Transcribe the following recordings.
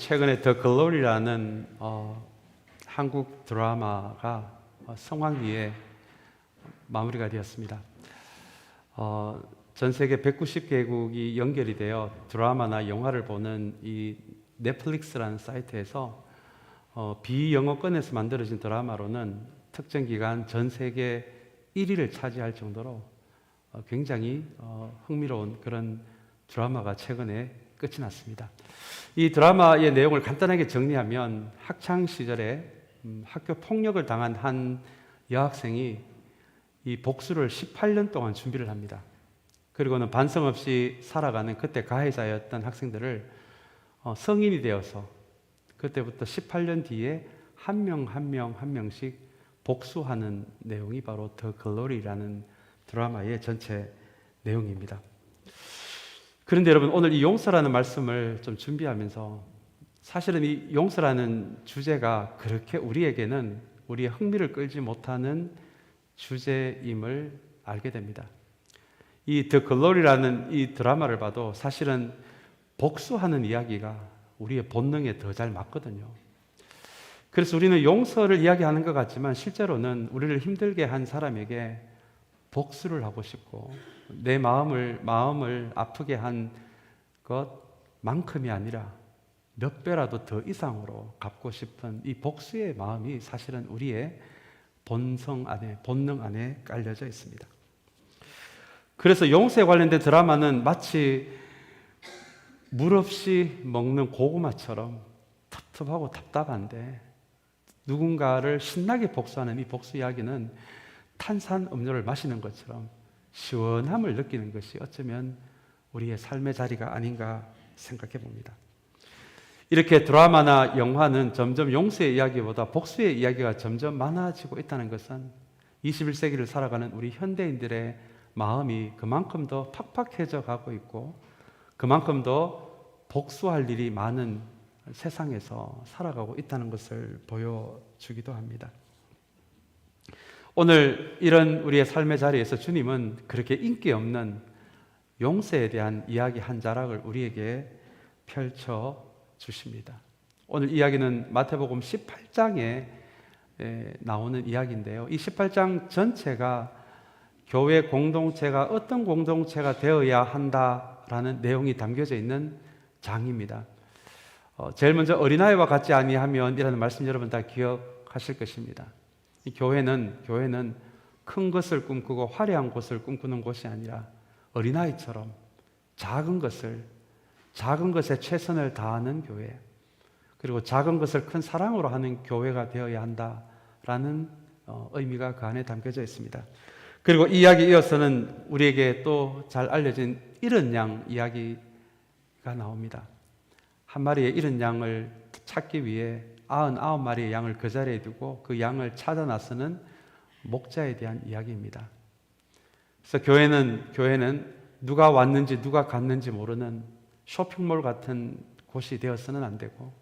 최근에 더 글로리라는 한국 드라마가 성황리에 마무리가 되었습니다. 전 세계 190개국이 연결이 되어 드라마나 영화를 보는 이 넷플릭스라는 사이트에서 비영어권에서 만들어진 드라마로는 특정 기간 전 세계 1위를 차지할 정도로 굉장히 흥미로운 그런 드라마가 최근에 끝이 났습니다. 이 드라마의 내용을 간단하게 정리하면 학창 시절에 학교 폭력을 당한 한 여학생이 이 복수를 18년 동안 준비를 합니다. 그리고는 반성 없이 살아가는 그때 가해자였던 학생들을 성인이 되어서 그때부터 18년 뒤에 한 명씩 복수하는 내용이 바로 더 글로리라는 드라마의 전체 내용입니다. 그런데 여러분, 오늘 이 용서라는 말씀을 좀 준비하면서 사실은 이 용서라는 주제가 그렇게 우리에게는 우리의 흥미를 끌지 못하는 주제임을 알게 됩니다. 이 더 글로리라는 이 드라마를 봐도 사실은 복수하는 이야기가 우리의 본능에 더 잘 맞거든요. 그래서 우리는 용서를 이야기하는 것 같지만 실제로는 우리를 힘들게 한 사람에게 복수를 하고 싶고 내 마음을 아프게 한 것만큼이 아니라 몇 배라도 더 이상으로 갚고 싶은 이 복수의 마음이 사실은 우리의 본능 안에 깔려져 있습니다. 그래서 용서에 관련된 드라마는 마치 물 없이 먹는 고구마처럼 텁텁하고 답답한데 누군가를 신나게 복수하는 이 복수 이야기는 탄산 음료를 마시는 것처럼 시원함을 느끼는 것이 어쩌면 우리의 삶의 자리가 아닌가 생각해 봅니다. 이렇게 드라마나 영화는 점점 용서의 이야기보다 복수의 이야기가 점점 많아지고 있다는 것은 21세기를 살아가는 우리 현대인들의 마음이 그만큼 더 팍팍해져 가고 있고 그만큼 더 복수할 일이 많은 세상에서 살아가고 있다는 것을 보여주기도 합니다. 오늘 이런 우리의 삶의 자리에서 주님은 그렇게 인기 없는 용서에 대한 이야기 한 자락을 우리에게 펼쳐 주십니다. 오늘 이야기는 마태복음 18장에 나오는 이야기인데요. 이 18장 전체가 교회 공동체가 어떤 공동체가 되어야 한다라는 내용이 담겨져 있는 장입니다. 제일 먼저 어린아이와 같지 아니하면 이라는 말씀 여러분 다 기억하실 것입니다. 이 교회는 큰 것을 꿈꾸고 화려한 것을 꿈꾸는 곳이 아니라 어린아이처럼 작은 것에 최선을 다하는 교회, 그리고 작은 것을 큰 사랑으로 하는 교회가 되어야 한다라는 의미가 그 안에 담겨져 있습니다. 그리고 이 이야기 이어서는 우리에게 또 잘 알려진 잃은 양 이야기가 나옵니다. 한 마리의 잃은 양을 찾기 위해 99마리의 양을 그 자리에 두고 그 양을 찾아 나서는 목자에 대한 이야기입니다. 그래서 교회는 누가 왔는지 누가 갔는지 모르는 쇼핑몰 같은 곳이 되어서는 안 되고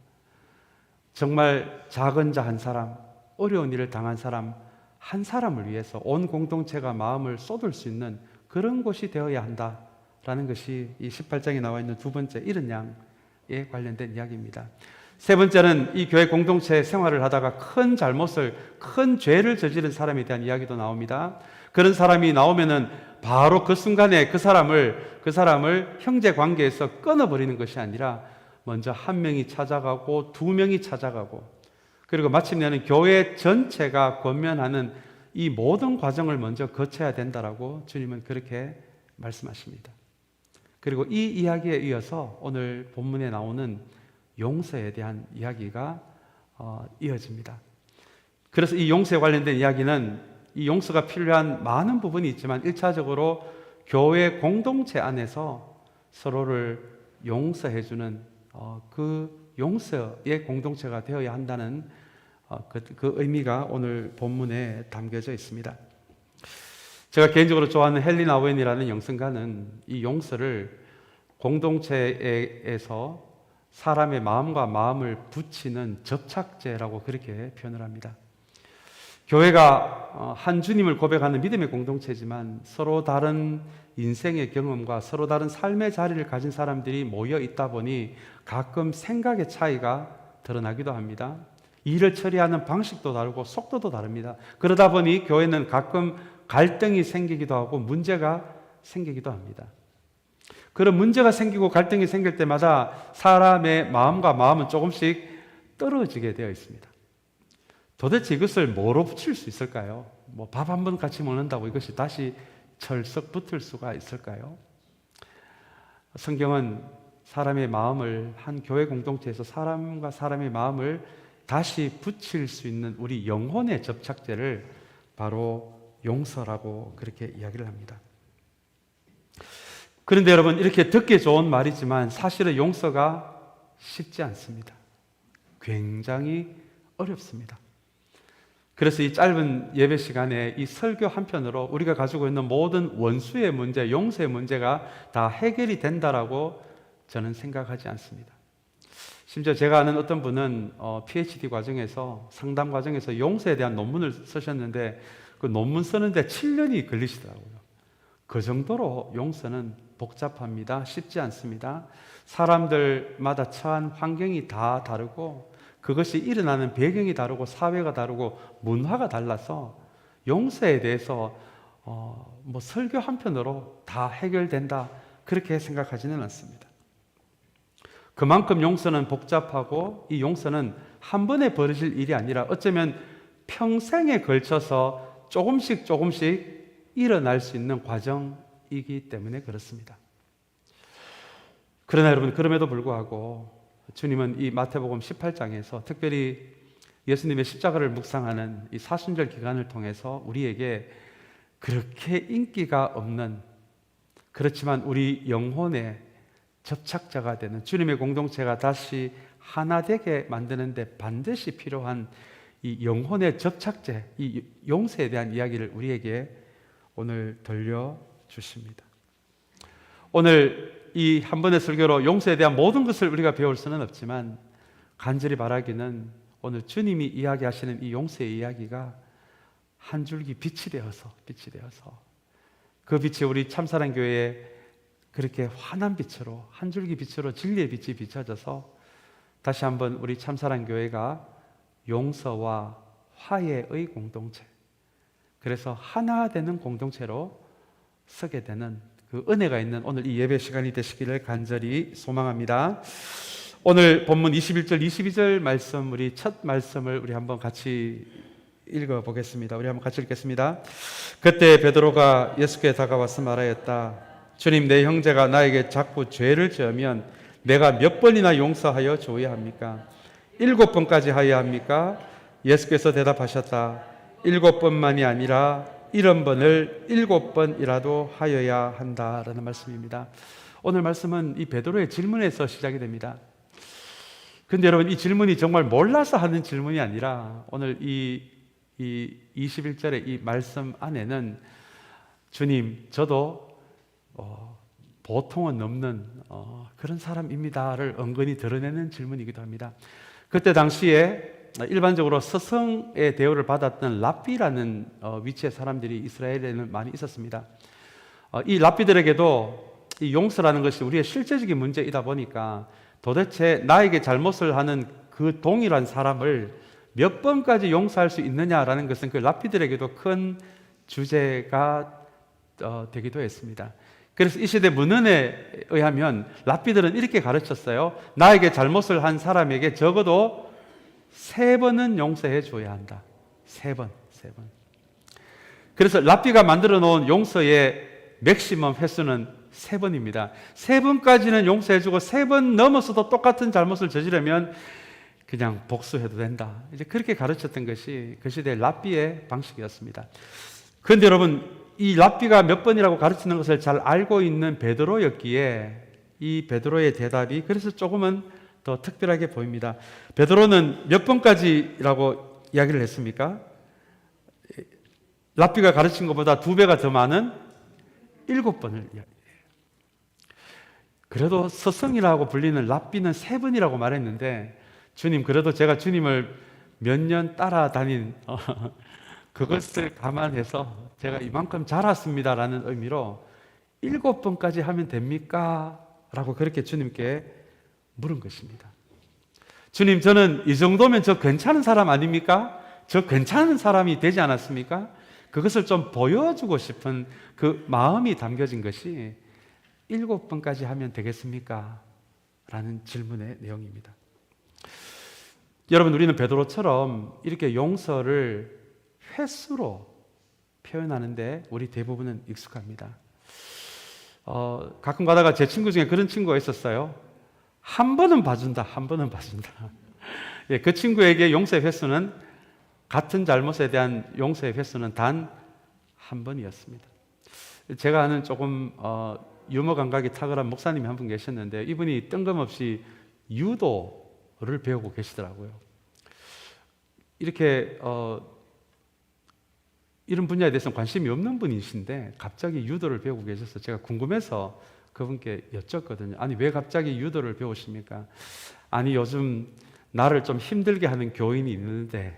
정말 작은 자 한 사람, 어려운 일을 당한 사람 한 사람을 위해서 온 공동체가 마음을 쏟을 수 있는 그런 곳이 되어야 한다라는 것이 이 18장에 나와 있는 두 번째 잃은 양에 관련된 이야기입니다. 세 번째는 이 교회 공동체 생활을 하다가 큰 죄를 저지른 사람에 대한 이야기도 나옵니다. 그런 사람이 나오면은 바로 그 순간에 그 사람을 형제 관계에서 끊어버리는 것이 아니라 먼저 한 명이 찾아가고 두 명이 찾아가고 그리고 마침내는 교회 전체가 권면하는 이 모든 과정을 먼저 거쳐야 된다라고 주님은 그렇게 말씀하십니다. 그리고 이 이야기에 이어서 오늘 본문에 나오는 용서에 대한 이야기가 이어집니다. 그래서 이 용서에 관련된 이야기는 이 용서가 필요한 많은 부분이 있지만 1차적으로 교회 공동체 안에서 서로를 용서해주는 그 용서의 공동체가 되어야 한다는 그 의미가 오늘 본문에 담겨져 있습니다. 제가 개인적으로 좋아하는 헨리 나우엔이라는 영성가는 이 용서를 공동체에서 사람의 마음과 마음을 붙이는 접착제라고 그렇게 표현을 합니다. 교회가 한 주님을 고백하는 믿음의 공동체지만 서로 다른 인생의 경험과 서로 다른 삶의 자리를 가진 사람들이 모여 있다 보니 가끔 생각의 차이가 드러나기도 합니다. 일을 처리하는 방식도 다르고 속도도 다릅니다. 그러다 보니 교회는 가끔 갈등이 생기기도 하고 문제가 생기기도 합니다. 그런 문제가 생기고 갈등이 생길 때마다 사람의 마음과 마음은 조금씩 떨어지게 되어 있습니다. 도대체 이것을 뭐로 붙일 수 있을까요? 뭐 밥 한 번 같이 먹는다고 이것이 다시 철썩 붙을 수가 있을까요? 성경은 사람의 마음을, 한 교회 공동체에서 사람과 사람의 마음을 다시 붙일 수 있는 우리 영혼의 접착제를 바로 용서라고 그렇게 이야기를 합니다. 그런데 여러분, 이렇게 듣기 좋은 말이지만 사실은 용서가 쉽지 않습니다. 굉장히 어렵습니다. 그래서 이 짧은 예배 시간에 이 설교 한편으로 우리가 가지고 있는 모든 원수의 문제, 용서의 문제가 다 해결이 된다라고 저는 생각하지 않습니다. 심지어 제가 아는 어떤 분은 PhD 과정에서, 상담 과정에서 용서에 대한 논문을 쓰셨는데 그 논문 쓰는데 7년이 걸리시더라고요. 그 정도로 용서는 복잡합니다. 쉽지 않습니다. 사람들마다 처한 환경이 다 다르고 그것이 일어나는 배경이 다르고 사회가 다르고 문화가 달라서 용서에 대해서 뭐 설교 한편으로 다 해결된다 그렇게 생각하지는 않습니다. 그만큼 용서는 복잡하고 이 용서는 한 번에 벌어질 일이 아니라 어쩌면 평생에 걸쳐서 조금씩 일어날 수 있는 과정이기 때문에 그렇습니다. 그러나 여러분, 그럼에도 불구하고 주님은 이 마태복음 18장에서 특별히 예수님의 십자가를 묵상하는 이 사순절 기간을 통해서 우리에게 그렇게 인기가 없는, 그렇지만 우리 영혼의 접착자가 되는 주님의 공동체가 다시 하나 되게 만드는데 반드시 필요한 이 영혼의 접착제, 이 용서에 대한 이야기를 우리에게 오늘 들려주십니다. 오늘 이 한 번의 설교로 용서에 대한 모든 것을 우리가 배울 수는 없지만 간절히 바라기는 오늘 주님이 이야기하시는 이 용서의 이야기가 한 줄기 빛이 되어서 그 빛이 우리 참사랑 교회에 그렇게 환한 빛으로, 한 줄기 빛으로 진리의 빛이 비춰져서 다시 한번 우리 참사랑 교회가 용서와 화해의 공동체, 그래서 하나 되는 공동체로 서게 되는 그 은혜가 있는 오늘 이 예배 시간이 되시기를 간절히 소망합니다. 오늘 본문 21절, 22절 말씀, 우리 첫 말씀을 우리 한번 같이 읽어보겠습니다. 우리 한번 같이 읽겠습니다. 그때 베드로가 예수께 다가와서 말하였다. 주님, 내 형제가 나에게 자꾸 죄를 지으면 내가 몇 번이나 용서하여 주어야 합니까? 7번까지 하여야 합니까? 예수께서 대답하셨다. 7번만이 아니라 70번을 7번이라도 하여야 한다라는 말씀입니다. 오늘 말씀은 이 베드로의 질문에서 시작이 됩니다. 그런데 여러분, 이 질문이 정말 몰라서 하는 질문이 아니라 오늘 이 21절의 이 말씀 안에는 주님, 저도 보통은 넘는 그런 사람입니다를 은근히 드러내는 질문이기도 합니다. 그때 당시에 일반적으로 스승의 대우를 받았던 랍비라는 위치의 사람들이 이스라엘에는 많이 있었습니다. 이 랍비들에게도 이 용서라는 것이 우리의 실제적인 문제이다 보니까 도대체 나에게 잘못을 하는 그 동일한 사람을 몇 번까지 용서할 수 있느냐라는 것은 그 랍비들에게도 큰 주제가 되기도 했습니다. 그래서 이 시대 문헌에 의하면 랍비들은 이렇게 가르쳤어요. 나에게 잘못을 한 사람에게 적어도 3번은 용서해 줘야 한다. 3번. 그래서 랍비가 만들어 놓은 용서의 맥시멈 횟수는 3번입니다. 3번까지는 용서해 주고 3번 넘어서도 똑같은 잘못을 저지르면 그냥 복수해도 된다. 이제 그렇게 가르쳤던 것이 그 시대의 랍비의 방식이었습니다. 그런데 여러분, 이 랍비가 몇 번이라고 가르치는 것을 잘 알고 있는 베드로였기에 이 베드로의 대답이 그래서 조금은 더 특별하게 보입니다. 베드로는 몇 번까지라고 이야기를 했습니까? 랍비가 가르친 것보다 2배가 더 많은 7번을 이야기해요. 그래도 스승이라고 불리는 랍비는 3번이라고 말했는데 주님, 그래도 제가 주님을 몇 년 따라다닌 그것을 감안해서 제가 이만큼 자랐습니다라는 의미로 7번까지 하면 됩니까? 라고 그렇게 주님께 물은 것입니다. 주님, 저는 이 정도면 저 괜찮은 사람 아닙니까? 저 괜찮은 사람이 되지 않았습니까? 그것을 좀 보여주고 싶은 그 마음이 담겨진 것이 7번까지 하면 되겠습니까? 라는 질문의 내용입니다. 여러분, 우리는 베드로처럼 이렇게 용서를 횟수로 표현하는데 우리 대부분은 익숙합니다. 가끔 가다가 제 친구 중에 그런 친구가 있었어요. 한 번은 봐준다, 한 번은 봐준다. 예, 그 친구에게 용서의 횟수는, 같은 잘못에 대한 용서의 횟수는 단 한 번이었습니다. 제가 아는 조금 유머 감각이 탁월한 목사님이 한 분 계셨는데, 이분이 뜬금없이 유도를 배우고 계시더라고요. 이렇게 이런 분야에 대해서는 관심이 없는 분이신데 갑자기 유도를 배우고 계셔서 제가 궁금해서 그분께 여쭸거든요. 아니, 왜 갑자기 유도를 배우십니까? 아니, 요즘 나를 좀 힘들게 하는 교인이 있는데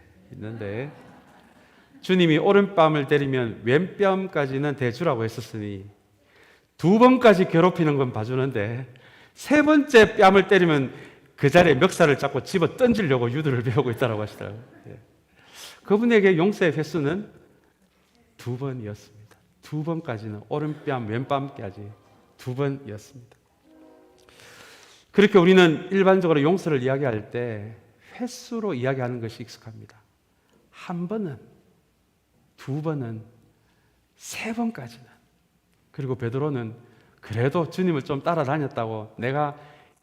주님이 오른뺨을 때리면 왼뺨까지는 대주라고 했었으니 2번까지 괴롭히는 건 봐주는데 3번째 뺨을 때리면 그 자리에 멱살을 잡고 집어 던지려고 유도를 배우고 있다고 하시더라고요. 예. 그분에게 용서의 횟수는 2번이었습니다. 2번까지는, 오른뺨, 왼뺨까지 2번이었습니다. 그렇게 우리는 일반적으로 용서를 이야기할 때 횟수로 이야기하는 것이 익숙합니다. 1번은, 2번은, 3번까지는. 그리고 베드로는 그래도 주님을 좀 따라다녔다고 내가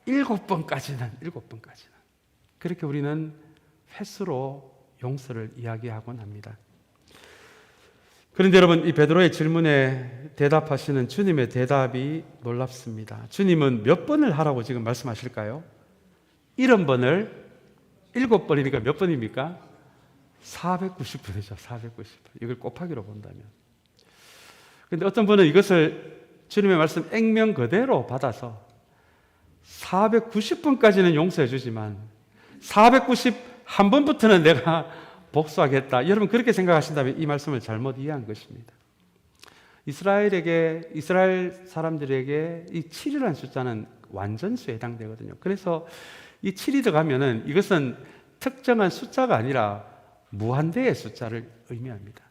7번까지는. 그렇게 우리는 횟수로 용서를 이야기하곤 합니다. 그런데 여러분, 이 베드로의 질문에 대답하시는 주님의 대답이 놀랍습니다. 주님은 몇 번을 하라고 지금 말씀하실까요? 70번을 7번이니까 몇 번입니까? 490번이죠. 490번. 이걸 곱하기로 본다면. 그런데 어떤 분은 이것을 주님의 말씀 액면 그대로 받아서 490번까지는 용서해 주지만 491번부터는 내가 복수하겠다. 여러분, 그렇게 생각하신다면 이 말씀을 잘못 이해한 것입니다. 이스라엘 사람들에게 이 7이라는 숫자는 완전수에 해당되거든요. 그래서 이 7이 들어가면은 이것은 특정한 숫자가 아니라 무한대의 숫자를 의미합니다.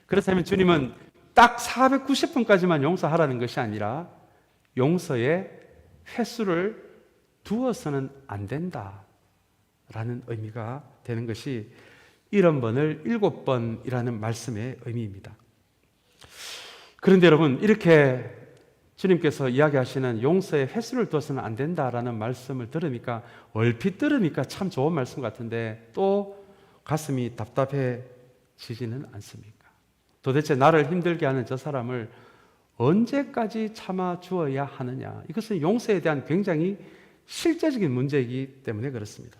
그렇다면 주님은 딱 490번까지만 용서하라는 것이 아니라 용서의 횟수를 두어서는 안 된다라는 의미가 되는 것이 70번을 7번이라는 말씀의 의미입니다. 그런데 여러분, 이렇게 주님께서 이야기하시는 용서의 횟수를 두어서는 안 된다라는 말씀을 들으니까, 얼핏 들으니까 참 좋은 말씀 같은데 또 가슴이 답답해지지는 않습니까? 도대체 나를 힘들게 하는 저 사람을 언제까지 참아 주어야 하느냐? 이것은 용서에 대한 굉장히 실제적인 문제이기 때문에 그렇습니다.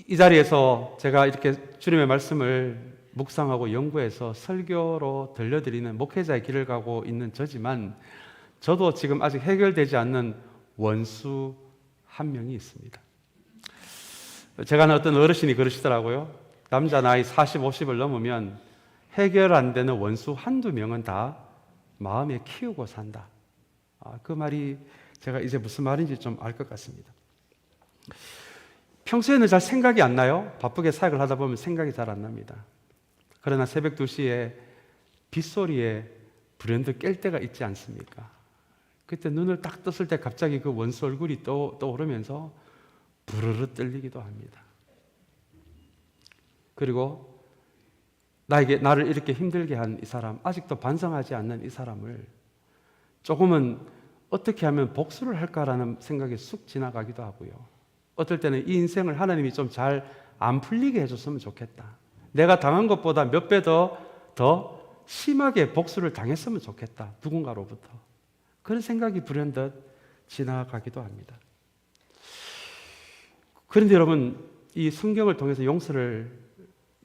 이 자리에서 제가 이렇게 주님의 말씀을 묵상하고 연구해서 설교로 들려드리는 목회자의 길을 가고 있는 저지만, 저도 지금 아직 해결되지 않는 원수 한 명이 있습니다. 제가 아는 어떤 어르신이 그러시더라고요. 남자 나이 40, 50을 넘으면 해결 안 되는 원수 한두 명은 다 마음에 키우고 산다. 그 말이 제가 이제 무슨 말인지 좀 알 것 같습니다. 평소에는 잘 생각이 안 나요. 바쁘게 사역을 하다 보면 생각이 잘 안 납니다. 그러나 새벽 2시에 빗소리에 불현듯 깰 때가 있지 않습니까? 그때 눈을 딱 떴을 때 갑자기 그 원수 얼굴이 떠오르면서 부르르 떨리기도 합니다. 그리고 나를 이렇게 힘들게 한 이 사람, 아직도 반성하지 않는 이 사람을 조금은 어떻게 하면 복수를 할까라는 생각이 쑥 지나가기도 하고요. 어떨 때는 이 인생을 하나님이 좀 잘 안 풀리게 해줬으면 좋겠다. 내가 당한 것보다 몇 배 더 심하게 복수를 당했으면 좋겠다. 누군가로부터. 그런 생각이 불현듯 지나가기도 합니다. 그런데 여러분, 이 성경을 통해서 용서를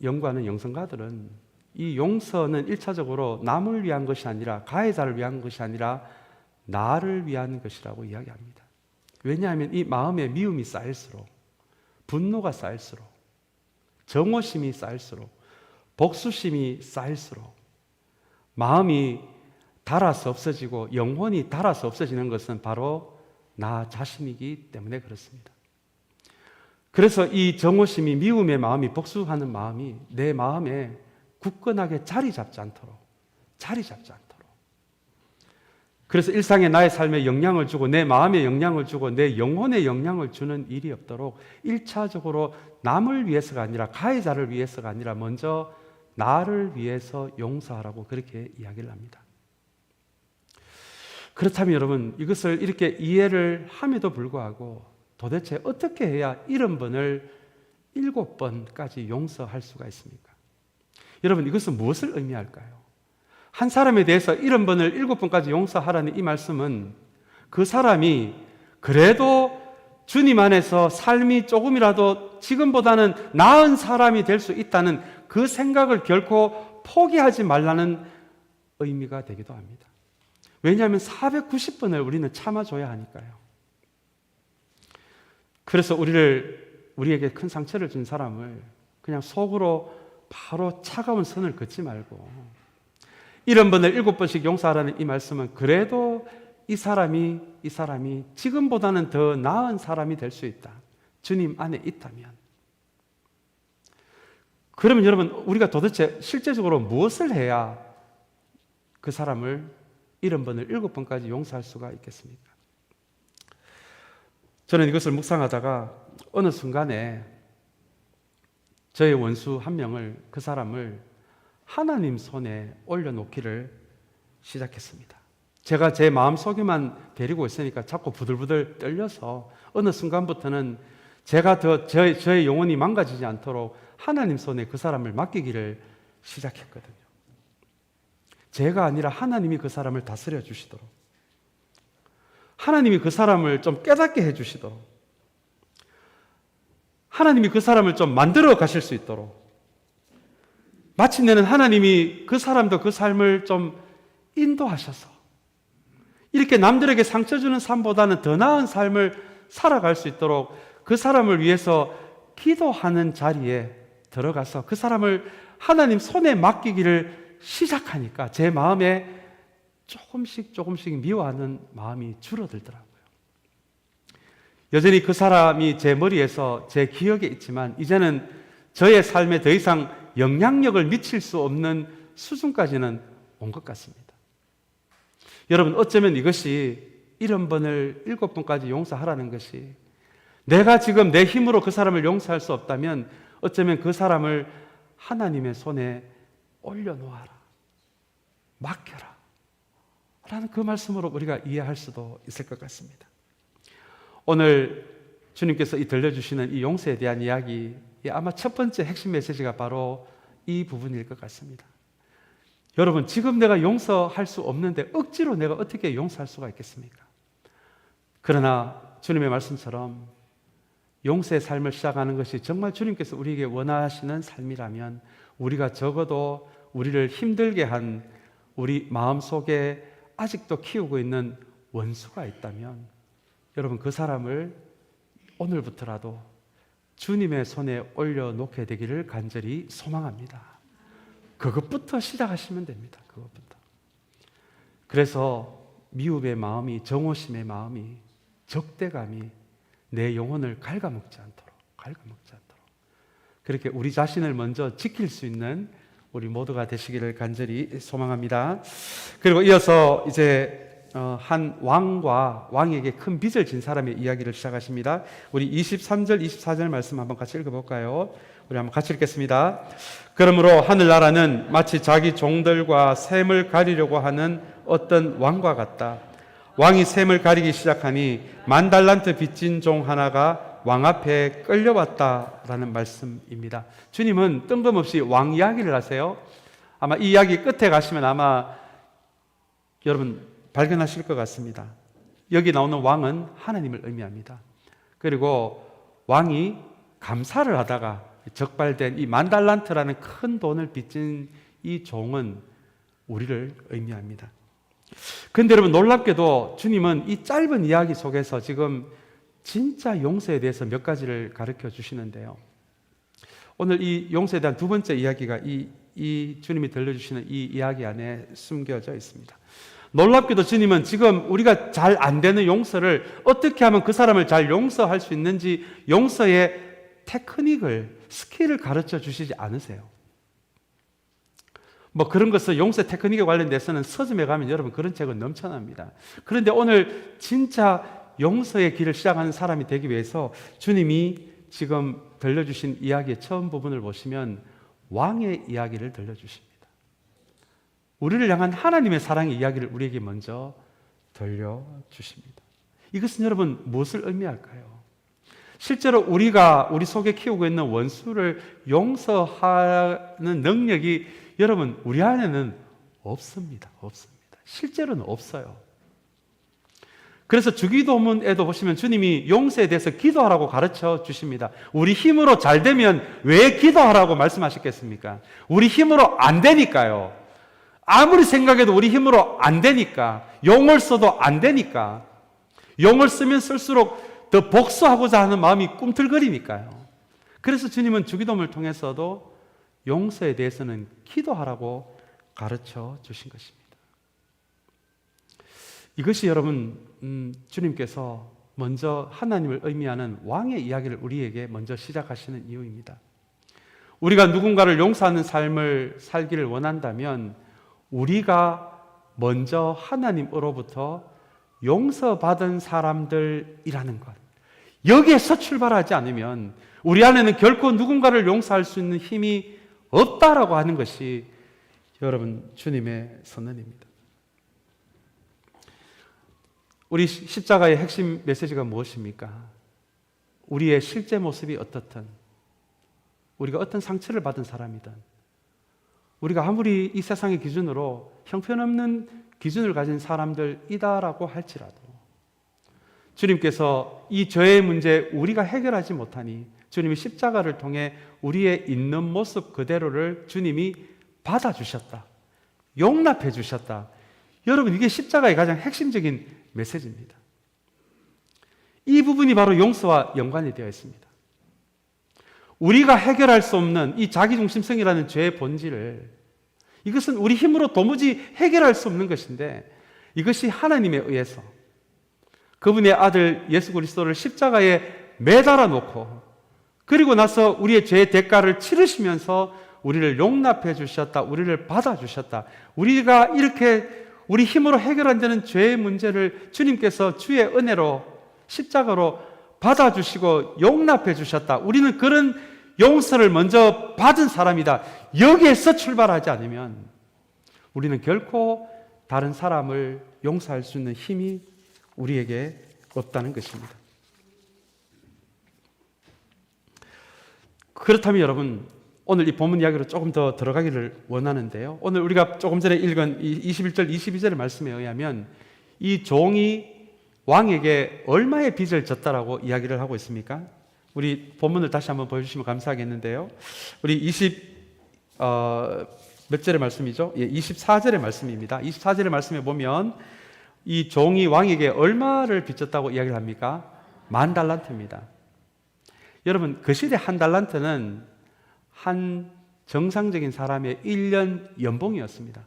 연구하는 영성가들은 이 용서는 1차적으로 남을 위한 것이 아니라, 가해자를 위한 것이 아니라 나를 위한 것이라고 이야기합니다. 왜냐하면 이 마음에 미움이 쌓일수록, 분노가 쌓일수록, 정오심이 쌓일수록, 복수심이 쌓일수록 마음이 닳아서 없어지고 영혼이 닳아서 없어지는 것은 바로 나 자신이기 때문에 그렇습니다. 그래서 이 정오심이, 미움의 마음이, 복수하는 마음이 내 마음에 굳건하게 자리 잡지 않도록 그래서 일상의 나의 삶에 영향을 주고 내 마음에 영향을 주고 내 영혼에 영향을 주는 일이 없도록 1차적으로 남을 위해서가 아니라 가해자를 위해서가 아니라 먼저 나를 위해서 용서하라고 그렇게 이야기를 합니다. 그렇다면 여러분, 이것을 이렇게 이해를 함에도 불구하고 도대체 어떻게 해야 70번을 7번까지 용서할 수가 있습니까? 여러분, 이것은 무엇을 의미할까요? 한 사람에 대해서 70번을 7번까지 용서하라는 이 말씀은 그 사람이 그래도 주님 안에서 삶이 조금이라도 지금보다는 나은 사람이 될 수 있다는 그 생각을 결코 포기하지 말라는 의미가 되기도 합니다. 왜냐하면 490번을 우리는 참아줘야 하니까요. 그래서 우리에게 큰 상처를 준 사람을 그냥 속으로 바로 차가운 선을 긋지 말고 70번을 7번씩 용서하라는 이 말씀은 그래도 이 사람이 지금보다는 더 나은 사람이 될 수 있다. 주님 안에 있다면. 그러면 여러분, 우리가 도대체 실제적으로 무엇을 해야 그 사람을 70번을 7번까지 용서할 수가 있겠습니까? 저는 이것을 묵상하다가 어느 순간에 저의 원수 한 명을, 그 사람을 하나님 손에 올려놓기를 시작했습니다. 제가 제 마음속에만 데리고 있으니까 자꾸 부들부들 떨려서 어느 순간부터는 제가 저의 영혼이 망가지지 않도록 하나님 손에 그 사람을 맡기기를 시작했거든요. 제가 아니라 하나님이 그 사람을 다스려 주시도록, 하나님이 그 사람을 좀 깨닫게 해 주시도록, 하나님이 그 사람을 좀 만들어 가실 수 있도록, 마침내는 하나님이 그 사람도 그 삶을 좀 인도하셔서 이렇게 남들에게 상처 주는 삶보다는 더 나은 삶을 살아갈 수 있도록 그 사람을 위해서 기도하는 자리에 들어가서 그 사람을 하나님 손에 맡기기를 시작하니까 제 마음에 조금씩 미워하는 마음이 줄어들더라고요. 여전히 그 사람이 제 머리에서 제 기억에 있지만 이제는 저의 삶에 더 이상 영향력을 미칠 수 없는 수준까지는 온 것 같습니다. 여러분, 어쩌면 이것이 70번을 7번까지 용서하라는 것이 내가 지금 내 힘으로 그 사람을 용서할 수 없다면 어쩌면 그 사람을 하나님의 손에 올려놓아라, 맡겨라 라는 그 말씀으로 우리가 이해할 수도 있을 것 같습니다. 오늘 주님께서 들려주시는 이 용서에 대한 이야기, 아마 첫 번째 핵심 메시지가 바로 이 부분일 것 같습니다. 여러분, 지금 내가 용서할 수 없는데 억지로 내가 어떻게 용서할 수가 있겠습니까? 그러나 주님의 말씀처럼 용서의 삶을 시작하는 것이 정말 주님께서 우리에게 원하시는 삶이라면 우리가 적어도 우리를 힘들게 한 우리 마음속에 아직도 키우고 있는 원수가 있다면 여러분, 그 사람을 오늘부터라도 주님의 손에 올려놓게 되기를 간절히 소망합니다. 그것부터 시작하시면 됩니다. 그것부터. 그래서 미움의 마음이, 정오심의 마음이, 적대감이 내 영혼을 갉아먹지 않도록 그렇게 우리 자신을 먼저 지킬 수 있는 우리 모두가 되시기를 간절히 소망합니다. 그리고 이어서 이제 한 왕에게 큰 빚을 진 사람의 이야기를 시작하십니다. 우리 23절, 24절 말씀 한번 같이 읽어볼까요? 우리 한번 같이 읽겠습니다. 그러므로 하늘나라는 마치 자기 종들과 샘을 가리려고 하는 어떤 왕과 같다. 왕이 샘을 가리기 시작하니 10,000달란트 빚진 종 하나가 왕 앞에 끌려왔다라는 말씀입니다. 주님은 뜬금없이 왕 이야기를 하세요. 아마 이 이야기 끝에 가시면 아마 여러분 발견하실 것 같습니다. 여기 나오는 왕은 하나님을 의미합니다. 그리고 왕이 감사를 하다가 적발된 이 10,000달란트라는 큰 돈을 빚진 이 종은 우리를 의미합니다. 그런데 여러분, 놀랍게도 주님은 이 짧은 이야기 속에서 지금 진짜 용서에 대해서 몇 가지를 가르쳐 주시는데요. 오늘 이 용서에 대한 두 번째 이야기가 이 이 주님이 들려주시는 이 이야기 안에 숨겨져 있습니다. 놀랍게도 주님은 지금 우리가 잘 안 되는 용서를 어떻게 하면 그 사람을 잘 용서할 수 있는지 용서의 테크닉을, 스킬을 가르쳐 주시지 않으세요. 뭐 그런 것을 용서 테크닉에 관련돼서는 서점에 가면 여러분 그런 책은 넘쳐납니다. 그런데 오늘 진짜 용서의 길을 시작하는 사람이 되기 위해서 주님이 지금 들려주신 이야기의 처음 부분을 보시면 왕의 이야기를 들려주십니다. 우리를 향한 하나님의 사랑의 이야기를 우리에게 먼저 들려주십니다. 이것은 여러분 무엇을 의미할까요? 실제로 우리가 우리 속에 키우고 있는 원수를 용서하는 능력이 여러분 우리 안에는 없습니다. 실제로는 없어요. 그래서 주기도문에도 보시면 주님이 용서에 대해서 기도하라고 가르쳐 주십니다. 우리 힘으로 잘 되면 왜 기도하라고 말씀하셨겠습니까? 우리 힘으로 안 되니까요. 아무리 생각해도 우리 힘으로 안 되니까, 용을 써도 안 되니까, 용을 쓰면 쓸수록 더 복수하고자 하는 마음이 꿈틀거리니까요. 그래서 주님은 주기도문을 통해서도 용서에 대해서는 기도하라고 가르쳐 주신 것입니다. 이것이 여러분 주님께서 먼저 하나님을 의미하는 왕의 이야기를 우리에게 먼저 시작하시는 이유입니다. 우리가 누군가를 용서하는 삶을 살기를 원한다면 우리가 먼저 하나님으로부터 용서받은 사람들이라는 것, 여기에서 출발하지 않으면 우리 안에는 결코 누군가를 용서할 수 있는 힘이 없다라고 하는 것이 여러분 주님의 선언입니다. 우리 십자가의 핵심 메시지가 무엇입니까? 우리의 실제 모습이 어떻든, 우리가 어떤 상처를 받은 사람이든, 우리가 아무리 이 세상의 기준으로 형편없는 기준을 가진 사람들이다라고 할지라도 주님께서 이 죄의 문제 우리가 해결하지 못하니 주님이 십자가를 통해 우리의 있는 모습 그대로를 주님이 받아주셨다, 용납해 주셨다. 여러분, 이게 십자가의 가장 핵심적인 메시지입니다. 이 부분이 바로 용서와 연관이 되어 있습니다. 우리가 해결할 수 없는 이 자기중심성이라는 죄의 본질을, 이것은 우리 힘으로 도무지 해결할 수 없는 것인데 이것이 하나님에 의해서 그분의 아들 예수 그리스도를 십자가에 매달아 놓고 그리고 나서 우리의 죄의 대가를 치르시면서 우리를 용납해 주셨다, 우리를 받아 주셨다. 우리가 이렇게 우리 힘으로 해결 안 되는 죄의 문제를 주님께서 주의 은혜로 십자가로 받아주시고 용납해 주셨다. 우리는 그런 용서를 먼저 받은 사람이다. 여기에서 출발하지 않으면 우리는 결코 다른 사람을 용서할 수 있는 힘이 우리에게 없다는 것입니다. 그렇다면 여러분, 오늘 이 본문 이야기로 조금 더 들어가기를 원하는데요. 오늘 우리가 조금 전에 읽은 21절, 22절의 말씀에 의하면 이 종이 왕에게 얼마의 빚을 졌다라고 이야기를 하고 있습니까? 우리 본문을 다시 한번 보여주시면 감사하겠는데요. 우리 몇 절의 말씀이죠? 24절의 말씀입니다. 24절의 말씀에 보면 이 종이 왕에게 얼마를 빚졌다고 이야기를 합니까? 10,000달란트입니다. 여러분, 그 시대 1달란트는 한 정상적인 사람의 1년 연봉이었습니다.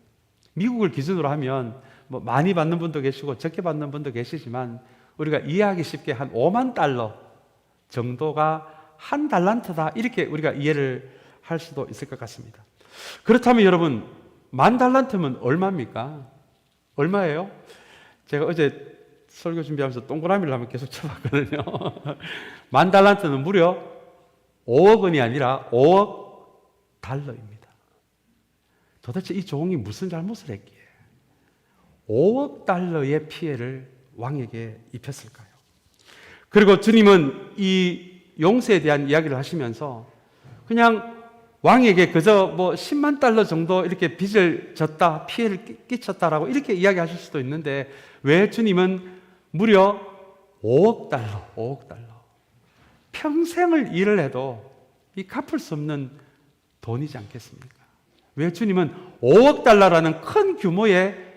미국을 기준으로 하면 뭐 많이 받는 분도 계시고 적게 받는 분도 계시지만 우리가 이해하기 쉽게 한 5만 달러 정도가 1달란트다, 이렇게 우리가 이해를 할 수도 있을 것 같습니다. 그렇다면 여러분, 10,000달란트면 얼마입니까? 얼마예요? 제가 어제 설교 준비하면서 동그라미를 한번 계속 쳐봤거든요. 10,000달란트는 무려 5억 원이 아니라 5억 달러입니다. 도대체 이 종이 무슨 잘못을 했기에 5억 달러의 피해를 왕에게 입혔을까요? 그리고 주님은 이 용서에 대한 이야기를 하시면서 그냥 왕에게 그저 뭐 10만 달러 정도 이렇게 빚을 졌다, 피해를 끼쳤다라고 이렇게 이야기하실 수도 있는데 왜 주님은 무려 5억 달러, 평생을 일을 해도 이 갚을 수 없는 돈이지 않겠습니까? 왜 주님은 5억 달러라는 큰 규모의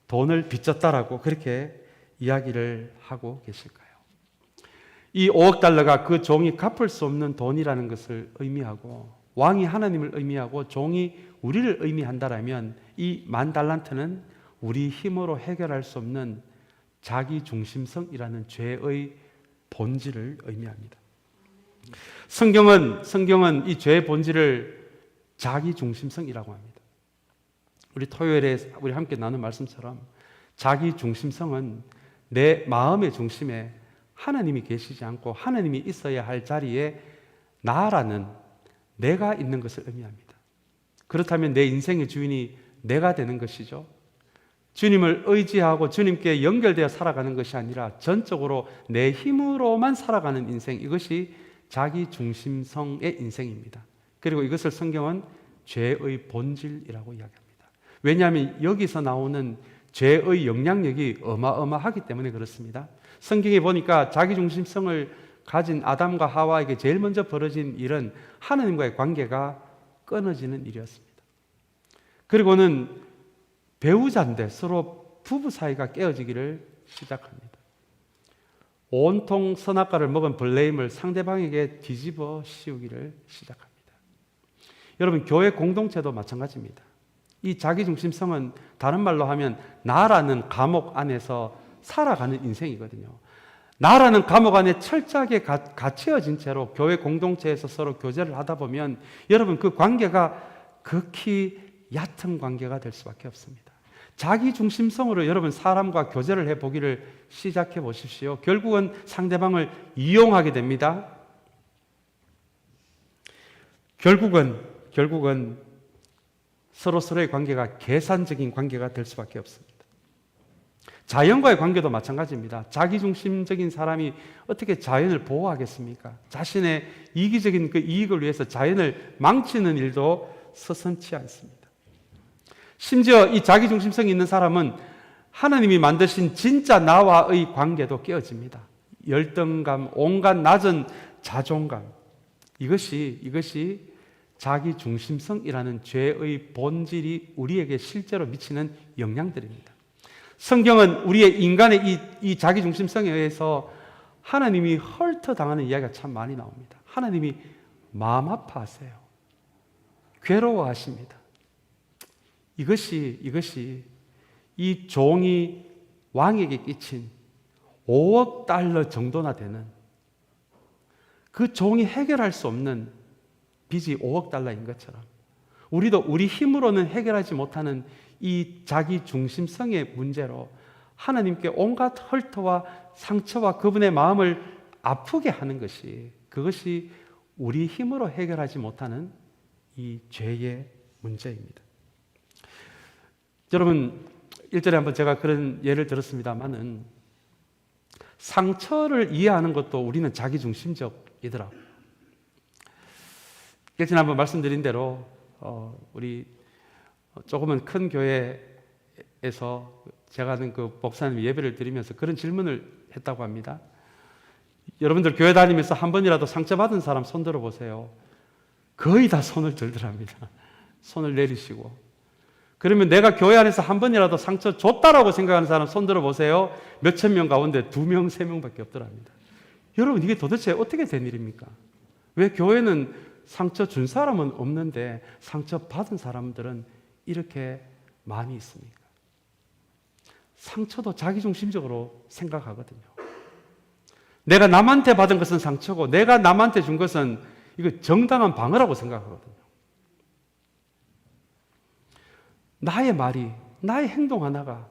돈을 빚졌다라고 그렇게 이야기를 하고 계실까요? 이 5억 달러가 그 종이 갚을 수 없는 돈이라는 것을 의미하고 왕이 하나님을 의미하고 종이 우리를 의미한다라면 이 10,000달란트는 우리 힘으로 해결할 수 없는 자기중심성이라는 죄의 본질을 의미합니다. 성경은 이 죄의 본질을 자기중심성이라고 합니다. 우리 토요일에 우리 함께 나눈 말씀처럼 자기중심성은 내 마음의 중심에 하나님이 계시지 않고 하나님이 있어야 할 자리에 나라는 내가 있는 것을 의미합니다. 그렇다면 내 인생의 주인이 내가 되는 것이죠. 주님을 의지하고 주님께 연결되어 살아가는 것이 아니라 전적으로 내 힘으로만 살아가는 인생, 이것이 자기중심성의 인생입니다. 그리고 이것을 성경은 죄의 본질이라고 이야기합니다. 왜냐하면 여기서 나오는 죄의 영향력이 어마어마하기 때문에 그렇습니다. 성경에 보니까 자기중심성을 가진 아담과 하와에게 제일 먼저 벌어진 일은 하나님과의 관계가 끊어지는 일이었습니다. 그리고는 배우자인데 서로 부부 사이가 깨어지기를 시작합니다. 온통 선악과를 먹은 블레임을 상대방에게 뒤집어 씌우기를 시작합니다. 여러분, 교회 공동체도 마찬가지입니다. 이 자기중심성은 다른 말로 하면 나라는 감옥 안에서 살아가는 인생이거든요. 나라는 감옥 안에 철저하게 갇혀진 채로 교회 공동체에서 서로 교제를 하다 보면 여러분, 그 관계가 극히 얕은 관계가 될 수밖에 없습니다. 자기중심성으로 여러분 사람과 교제를 해보기를 시작해 보십시오. 결국은 상대방을 이용하게 됩니다. 결국은 서로서로의 관계가 계산적인 관계가 될 수밖에 없습니다. 자연과의 관계도 마찬가지입니다. 자기중심적인 사람이 어떻게 자연을 보호하겠습니까? 자신의 이기적인 그 이익을 위해서 자연을 망치는 일도 서슴지 않습니다. 심지어 이 자기중심성이 있는 사람은 하나님이 만드신 진짜 나와의 관계도 깨어집니다. 열등감, 온갖 낮은 자존감, 이것이 자기중심성이라는 죄의 본질이 우리에게 실제로 미치는 영향들입니다. 성경은 우리의 인간의 이 자기중심성에 의해서 하나님이 헐터당하는 이야기가 참 많이 나옵니다. 하나님이 마음 아파하세요. 괴로워하십니다. 이것이 이 종이 왕에게 끼친 5억 달러 정도나 되는 그 종이 해결할 수 없는 빚이 5억 달러인 것처럼 우리도 우리 힘으로는 해결하지 못하는 이 자기 중심성의 문제로 하나님께 온갖 헐터와 상처와 그분의 마음을 아프게 하는 그것이 우리 힘으로 해결하지 못하는 이 죄의 문제입니다. 여러분, 1절에 한번 제가 그런 예를 들었습니다만은 상처를 이해하는 것도 우리는 자기중심적이더라고요. 1절에 한번 말씀드린 대로 우리 조금은 큰 교회에서 제가 아는 그 목사님 예배를 드리면서 그런 질문을 했다고 합니다. 여러분들 교회 다니면서 한 번이라도 상처받은 사람 손 들어보세요. 거의 다 손을 들더랍니다. 손을 내리시고. 그러면 내가 교회 안에서 한 번이라도 상처 줬다라고 생각하는 사람 손 들어보세요. 몇천 명 가운데 2명, 3명밖에 없더랍니다. 여러분, 이게 도대체 어떻게 된 일입니까? 왜 교회는 상처 준 사람은 없는데 상처 받은 사람들은 이렇게 많이 있습니까? 상처도 자기중심적으로 생각하거든요. 내가 남한테 받은 것은 상처고 내가 남한테 준 것은 이거 정당한 방어라고 생각하거든요. 나의 말이, 나의 행동 하나가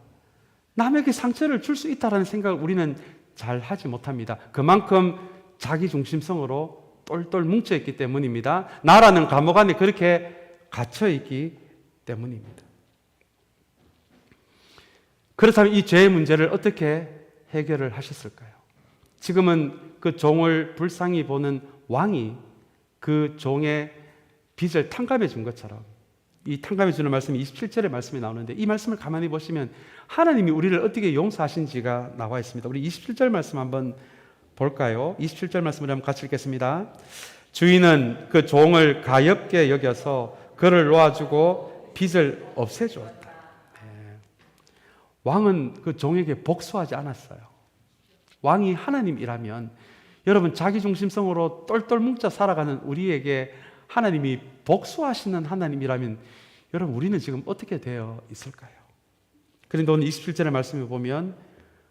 남에게 상처를 줄 수 있다는 생각을 우리는 잘 하지 못합니다. 그만큼 자기중심성으로 똘똘 뭉쳐있기 때문입니다. 나라는 감옥 안에 그렇게 갇혀있기 때문입니다. 그렇다면 이 죄의 문제를 어떻게 해결을 하셨을까요? 지금은 그 종을 불쌍히 보는 왕이 그 종의 빚을 탕감해 준 것처럼 이 탕감해 주는 말씀이 27절의 말씀이 나오는데 이 말씀을 가만히 보시면 하나님이 우리를 어떻게 용서하신지가 나와 있습니다. 우리 27절 말씀 한번 볼까요? 27절 말씀을 한번 같이 읽겠습니다. 주인은 그 종을 가엾게 여겨서 그를 놓아주고 빚을 없애주었다. 네. 왕은 그 종에게 복수하지 않았어요. 왕이 하나님이라면 여러분 자기중심성으로 똘똘 뭉쳐 살아가는 우리에게 하나님이 복수하시는 하나님이라면 여러분, 우리는 지금 어떻게 되어 있을까요? 그런데 오늘 27절의 말씀을 보면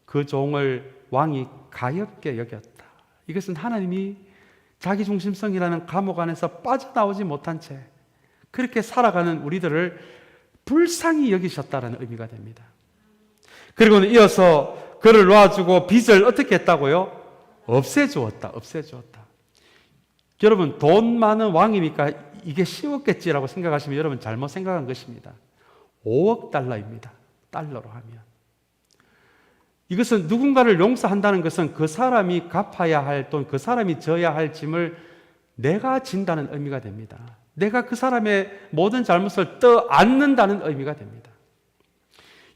그 종을 왕이 가엾게 여겼다. 이것은 하나님이 자기중심성이라는 감옥 안에서 빠져나오지 못한 채 그렇게 살아가는 우리들을 불쌍히 여기셨다는 의미가 됩니다. 그리고는 이어서 그를 놓아주고 빚을 어떻게 했다고요? 없애주었다. 여러분, 돈 많은 왕이니까 이게 쉬웠겠지라고 생각하시면 여러분 잘못 생각한 것입니다. 5억 달러입니다. 달러로 하면. 이것은 누군가를 용서한다는 것은 그 사람이 갚아야 할 돈, 그 사람이 져야 할 짐을 내가 진다는 의미가 됩니다. 내가 그 사람의 모든 잘못을 떠안는다는 의미가 됩니다.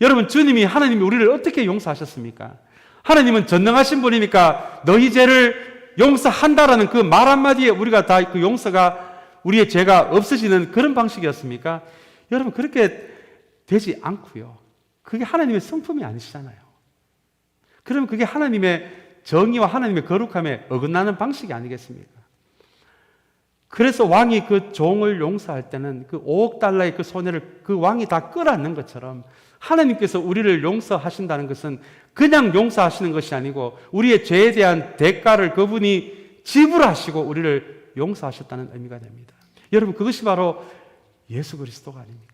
여러분, 주님이, 하나님이 우리를 어떻게 용서하셨습니까? 하나님은 전능하신 분이니까 너희 죄를 용서한다라는 그 말 한마디에 우리가 다 그 용서가, 우리의 죄가 없어지는 그런 방식이었습니까? 여러분, 그렇게 되지 않고요. 그게 하나님의 성품이 아니시잖아요. 그러면 그게 하나님의 정의와 하나님의 거룩함에 어긋나는 방식이 아니겠습니까? 그래서 왕이 그 종을 용서할 때는 그 5억 달러의 그 손해를 그 왕이 다 끌어안는 것처럼 하나님께서 우리를 용서하신다는 것은 그냥 용서하시는 것이 아니고 우리의 죄에 대한 대가를 그분이 지불하시고 우리를 용서하셨다는 의미가 됩니다. 여러분, 그것이 바로 예수 그리스도가 아닙니까?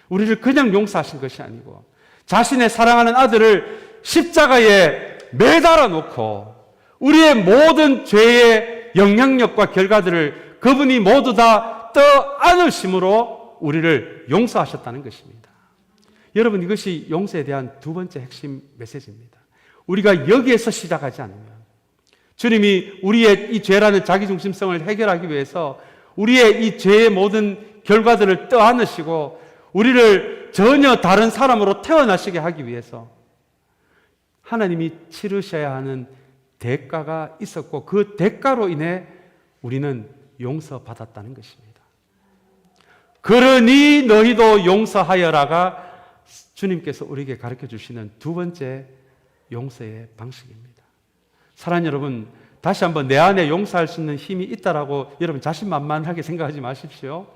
우리를 그냥 용서하신 것이 아니고 자신의 사랑하는 아들을 십자가에 매달아 놓고 우리의 모든 죄의 영향력과 결과들을 그분이 모두 다 떠안으심으로 우리를 용서하셨다는 것입니다. 여러분, 이것이 용서에 대한 두 번째 핵심 메시지입니다. 우리가 여기에서 시작하지 않으면, 주님이 우리의 이 죄라는 자기중심성을 해결하기 위해서 우리의 이 죄의 모든 결과들을 떠안으시고 우리를 전혀 다른 사람으로 태어나시게 하기 위해서 하나님이 치르셔야 하는 대가가 있었고 그 대가로 인해 우리는 용서받았다는 것입니다. 그러니 너희도 용서하여라가 주님께서 우리에게 가르쳐 주시는 두 번째 용서의 방식입니다. 사랑하는 여러분, 다시 한번 내 안에 용서할 수 있는 힘이 있다라고 여러분 자신만만하게 생각하지 마십시오.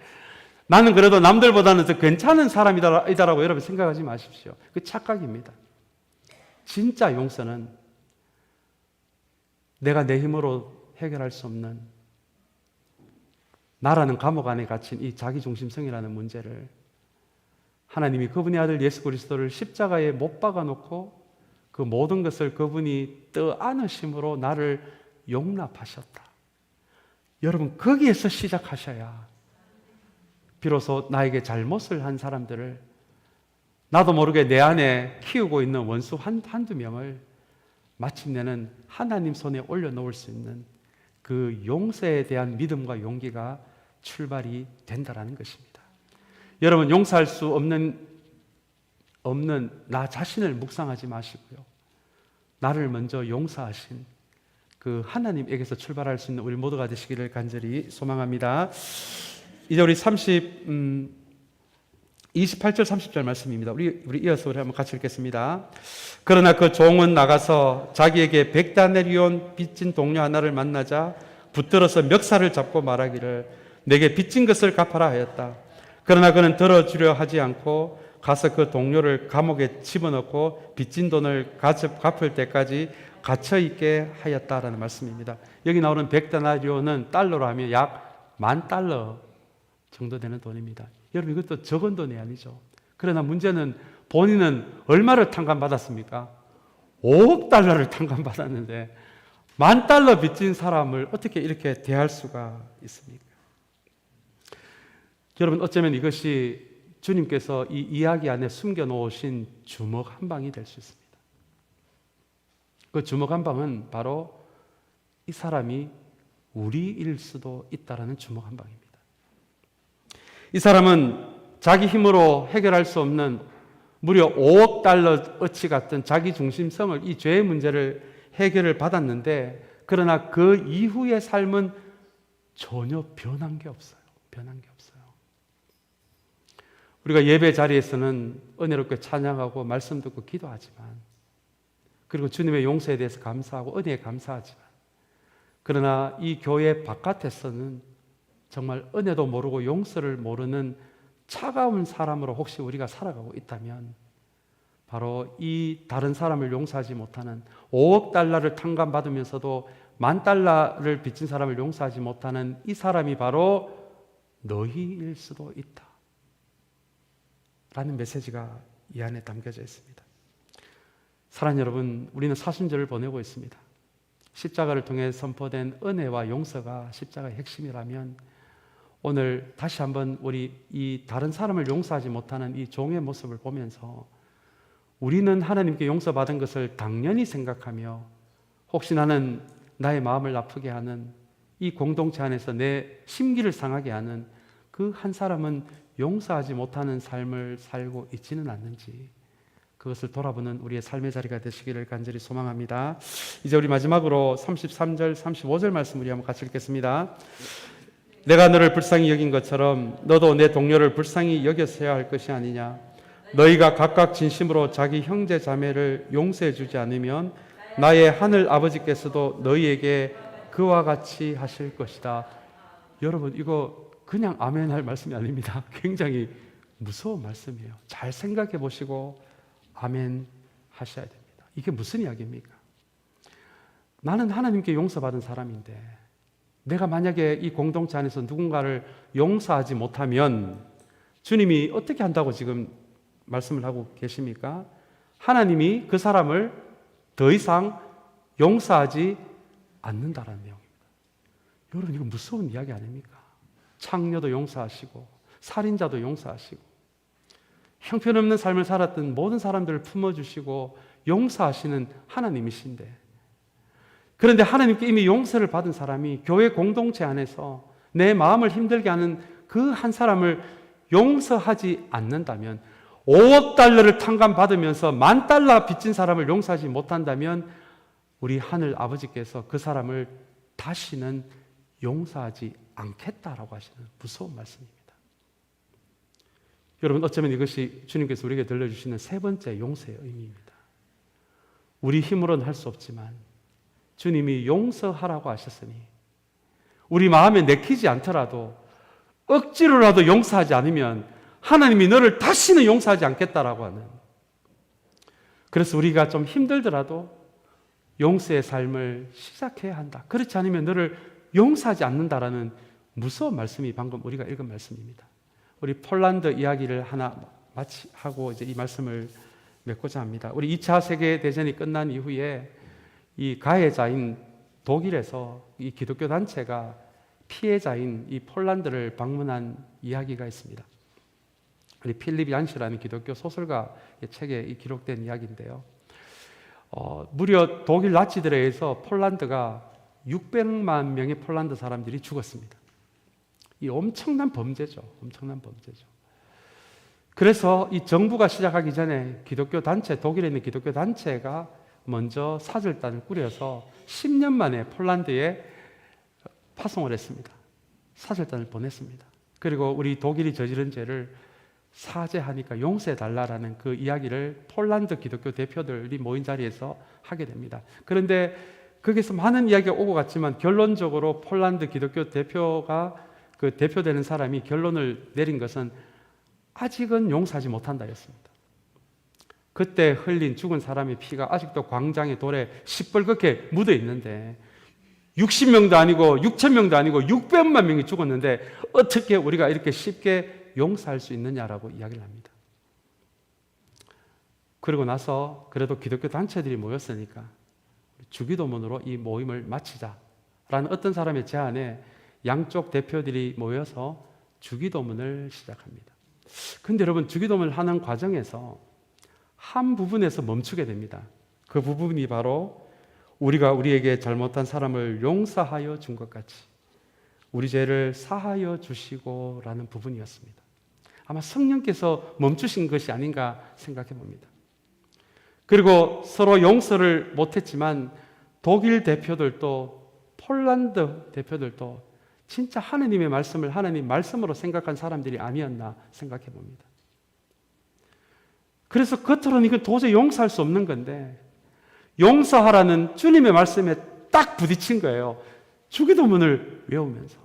나는 그래도 남들보다는 더 괜찮은 사람이다라고 여러분 생각하지 마십시오. 그 착각입니다. 진짜 용서는 내가 내 힘으로 해결할 수 없는 나라는 감옥 안에 갇힌 이 자기중심성이라는 문제를 하나님이 그분의 아들 예수 그리스도를 십자가에 못 박아놓고 그 모든 것을 그분이 떠안으심으로 나를 용납하셨다. 여러분, 거기에서 시작하셔야 비로소 나에게 잘못을 한 사람들을 나도 모르게 내 안에 키우고 있는 원수 한두 명을 마침내는 하나님 손에 올려놓을 수 있는 그 용서에 대한 믿음과 용기가 출발이 된다는 것입니다. 여러분, 용서할 수 없는 나 자신을 묵상하지 마시고요. 나를 먼저 용서하신 그 하나님에게서 출발할 수 있는 우리 모두가 되시기를 간절히 소망합니다. 이제 우리 28절 30절 말씀입니다. 우리 이어서 우리 한번 같이 읽겠습니다. 그러나 그 종은 나가서 자기에게 100다네리온 빚진 동료 하나를 만나자 붙들어서 멱살을 잡고 말하기를 내게 빚진 것을 갚아라 하였다. 그러나 그는 들어주려 하지 않고 가서 그 동료를 감옥에 집어넣고 빚진 돈을 갚을 때까지 갇혀있게 하였다라는 말씀입니다. 여기 나오는 100다나리온은 달러로 하면 약 $10,000 정도 되는 돈입니다. 여러분, 이것도 적은 돈이 아니죠. 그러나 문제는 본인은 얼마를 탕감받았습니까? 5억 달러를 탕감받았는데 $10,000 빚진 사람을 어떻게 이렇게 대할 수가 있습니까? 여러분, 어쩌면 이것이 주님께서 이 이야기 안에 숨겨놓으신 주먹 한 방이 될 수 있습니다. 그 주먹 한 방은 바로 이 사람이 우리일 수도 있다라는 주먹 한 방입니다. 이 사람은 자기 힘으로 해결할 수 없는 무려 5억 달러어치 같은 자기 중심성을, 이 죄의 문제를 해결을 받았는데, 그러나 그 이후의 삶은 전혀 변한 게 없어요. 우리가 예배 자리에서는 은혜롭게 찬양하고 말씀 듣고 기도하지만, 그리고 주님의 용서에 대해서 감사하고 은혜에 감사하지만, 그러나 이 교회 바깥에서는 정말 은혜도 모르고 용서를 모르는 차가운 사람으로 혹시 우리가 살아가고 있다면 바로 이 다른 사람을 용서하지 못하는 5억 달러를 탕감받으면서도 10,000달러를 빚진 사람을 용서하지 못하는 이 사람이 바로 너희일 수도 있다 라는 메시지가 이 안에 담겨져 있습니다. 사랑하는 여러분, 우리는 사순절을 보내고 있습니다. 십자가를 통해 선포된 은혜와 용서가 십자가의 핵심이라면 오늘 다시 한번 우리 이 다른 사람을 용서하지 못하는 이 종의 모습을 보면서 우리는 하나님께 용서받은 것을 당연히 생각하며 혹시 나는 나의 마음을 아프게 하는 이 공동체 안에서 내 심기를 상하게 하는 그 한 사람은 용서하지 못하는 삶을 살고 있지는 않는지 그것을 돌아보는 우리의 삶의 자리가 되시기를 간절히 소망합니다. 이제 우리 마지막으로 33절, 35절 말씀 우리 한번 같이 읽겠습니다. 내가 너를 불쌍히 여긴 것처럼 너도 내 동료를 불쌍히 여겼어야 할 것이 아니냐. 너희가 각각 진심으로 자기 형제 자매를 용서해 주지 않으면 나의 하늘 아버지께서도 너희에게 그와 같이 하실 것이다. 여러분, 이거 그냥 아멘 할 말씀이 아닙니다. 굉장히 무서운 말씀이에요. 잘 생각해 보시고 아멘 하셔야 됩니다. 이게 무슨 이야기입니까? 나는 하나님께 용서받은 사람인데 내가 만약에 이 공동체 안에서 누군가를 용서하지 못하면 주님이 어떻게 한다고 지금 말씀을 하고 계십니까? 하나님이 그 사람을 더 이상 용서하지 않는다라는 내용입니다. 여러분, 이거 무서운 이야기 아닙니까? 창녀도 용서하시고 살인자도 용서하시고 형편없는 삶을 살았던 모든 사람들을 품어주시고 용서하시는 하나님이신데, 그런데 하나님께 이미 용서를 받은 사람이 교회 공동체 안에서 내 마음을 힘들게 하는 그 한 사람을 용서하지 않는다면, 5억 달러를 탕감받으면서 10,000달러 빚진 사람을 용서하지 못한다면 우리 하늘 아버지께서 그 사람을 다시는 용서하지 않겠다라고 하시는 무서운 말씀입니다. 여러분, 어쩌면 이것이 주님께서 우리에게 들려주시는 세 번째 용서의 의미입니다. 우리 힘으로는 할 수 없지만 주님이 용서하라고 하셨으니 우리 마음에 내키지 않더라도 억지로라도 용서하지 않으면 하나님이 너를 다시는 용서하지 않겠다라고 하는, 그래서 우리가 좀 힘들더라도 용서의 삶을 시작해야 한다. 그렇지 않으면 너를 용서하지 않는다라는 무서운 말씀이 방금 우리가 읽은 말씀입니다. 우리 폴란드 이야기를 하나 마치하고 이제 이 말씀을 맺고자 합니다. 우리 2차 세계대전이 끝난 이후에 이 가해자인 독일에서 이 기독교 단체가 피해자인 이 폴란드를 방문한 이야기가 있습니다. 우리 필립 얀시라는 기독교 소설가의 책에 기록된 이야기인데요. 무려 독일 나치들에 의해서 폴란드가 600만 명의 폴란드 사람들이 죽었습니다. 이 엄청난 범죄죠. 엄청난 범죄죠. 그래서 이 정부가 시작하기 전에 기독교 단체, 독일에 있는 기독교 단체가 먼저 사절단을 꾸려서 10년 만에 폴란드에 파송을 했습니다. 사절단을 보냈습니다. 그리고 우리 독일이 저지른 죄를 사죄하니까 용서해달라라는 그 이야기를 폴란드 기독교 대표들이 모인 자리에서 하게 됩니다. 그런데 거기서 많은 이야기가 오고 갔지만 결론적으로 폴란드 기독교 대표가 그 대표되는 사람이 결론을 내린 것은 아직은 용서하지 못한다였습니다. 그때 흘린 죽은 사람의 피가 아직도 광장의 돌에 시뻘겋게 묻어 있는데 60명도 아니고 6,000명도 아니고 600만 명이 죽었는데 어떻게 우리가 이렇게 쉽게 용서할 수 있느냐라고 이야기를 합니다. 그리고 나서 그래도 기독교 단체들이 모였으니까 주기도문으로 이 모임을 마치자라는 어떤 사람의 제안에 양쪽 대표들이 모여서 주기도문을 시작합니다. 근데 여러분, 주기도문을 하는 과정에서 한 부분에서 멈추게 됩니다. 그 부분이 바로 우리가 우리에게 잘못한 사람을 용서하여 준 것 같이 우리 죄를 사하여 주시고 라는 부분이었습니다. 아마 성령께서 멈추신 것이 아닌가 생각해 봅니다. 그리고 서로 용서를 못했지만 독일 대표들도 폴란드 대표들도 진짜 하나님의 말씀을 하나님 말씀으로 생각한 사람들이 아니었나 생각해 봅니다. 그래서 겉으로는 이건 도저히 용서할 수 없는 건데 용서하라는 주님의 말씀에 딱 부딪힌 거예요. 주기도문을 외우면서.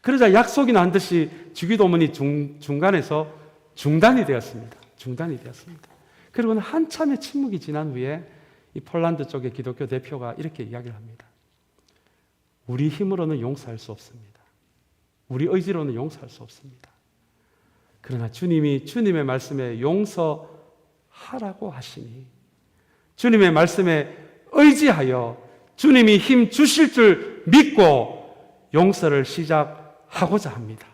그러자 약속이 난 듯이 주기도문이 중간에서 중단이 되었습니다. 중단이 되었습니다. 그리고는 한참의 침묵이 지난 후에 이 폴란드 쪽의 기독교 대표가 이렇게 이야기를 합니다. 우리 힘으로는 용서할 수 없습니다. 우리 의지로는 용서할 수 없습니다. 그러나 주님이 주님의 말씀에 용서하라고 하시니 주님의 말씀에 의지하여 주님이 힘 주실 줄 믿고 용서를 시작하고자 합니다.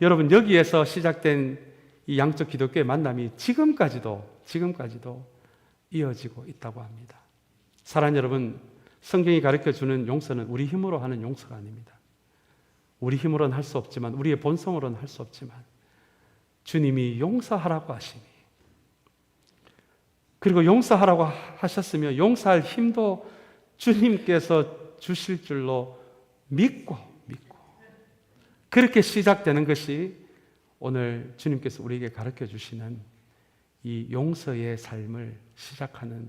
여러분, 여기에서 시작된 이 양적 기독교의 만남이 지금까지도 이어지고 있다고 합니다. 사랑하는 여러분, 성경이 가르쳐주는 용서는 우리 힘으로 하는 용서가 아닙니다. 우리 힘으로는 할 수 없지만, 우리의 본성으로는 할 수 없지만 주님이 용서하라고 하시니, 그리고 용서하라고 하셨으며 용서할 힘도 주님께서 주실 줄로 믿고 그렇게 시작되는 것이 오늘 주님께서 우리에게 가르쳐 주시는 이 용서의 삶을 시작하는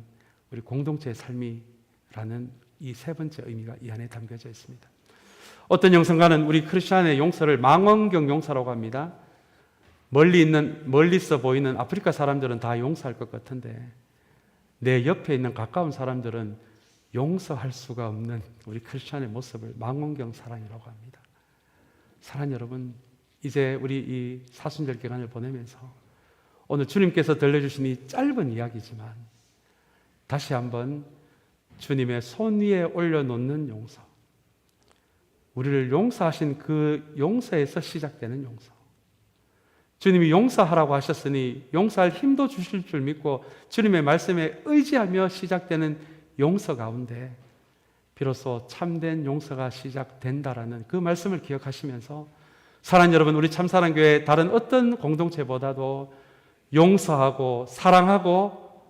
우리 공동체의 삶이라는 이 세 번째 의미가 이 안에 담겨져 있습니다. 어떤 영성가는 우리 크리스천의 용서를 망원경 용서라고 합니다. 멀리서 보이는 아프리카 사람들은 다 용서할 것 같은데 내 옆에 있는 가까운 사람들은 용서할 수가 없는 우리 크리스천의 모습을 망원경 사랑이라고 합니다. 사랑하는 여러분, 이제 우리 이 사순절 기간을 보내면서 오늘 주님께서 들려주신 이 짧은 이야기지만 다시 한번 주님의 손 위에 올려놓는 용서, 우리를 용서하신 그 용서에서 시작되는 용서, 주님이 용서하라고 하셨으니 용서할 힘도 주실 줄 믿고 주님의 말씀에 의지하며 시작되는 용서 가운데 비로소 참된 용서가 시작된다라는 그 말씀을 기억하시면서 사랑하는 여러분, 우리 참사랑교회 다른 어떤 공동체보다도 용서하고 사랑하고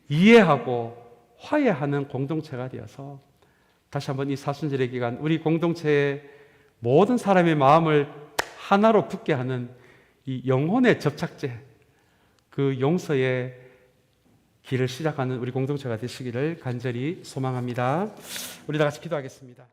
이해하고 화해하는 공동체가 되어서 다시 한번 이 사순절의 기간 우리 공동체의 모든 사람의 마음을 하나로 붙게 하는 이 영혼의 접착제, 그 용서의 길을 시작하는 우리 공동체가 되시기를 간절히 소망합니다. 우리 다 같이 기도하겠습니다.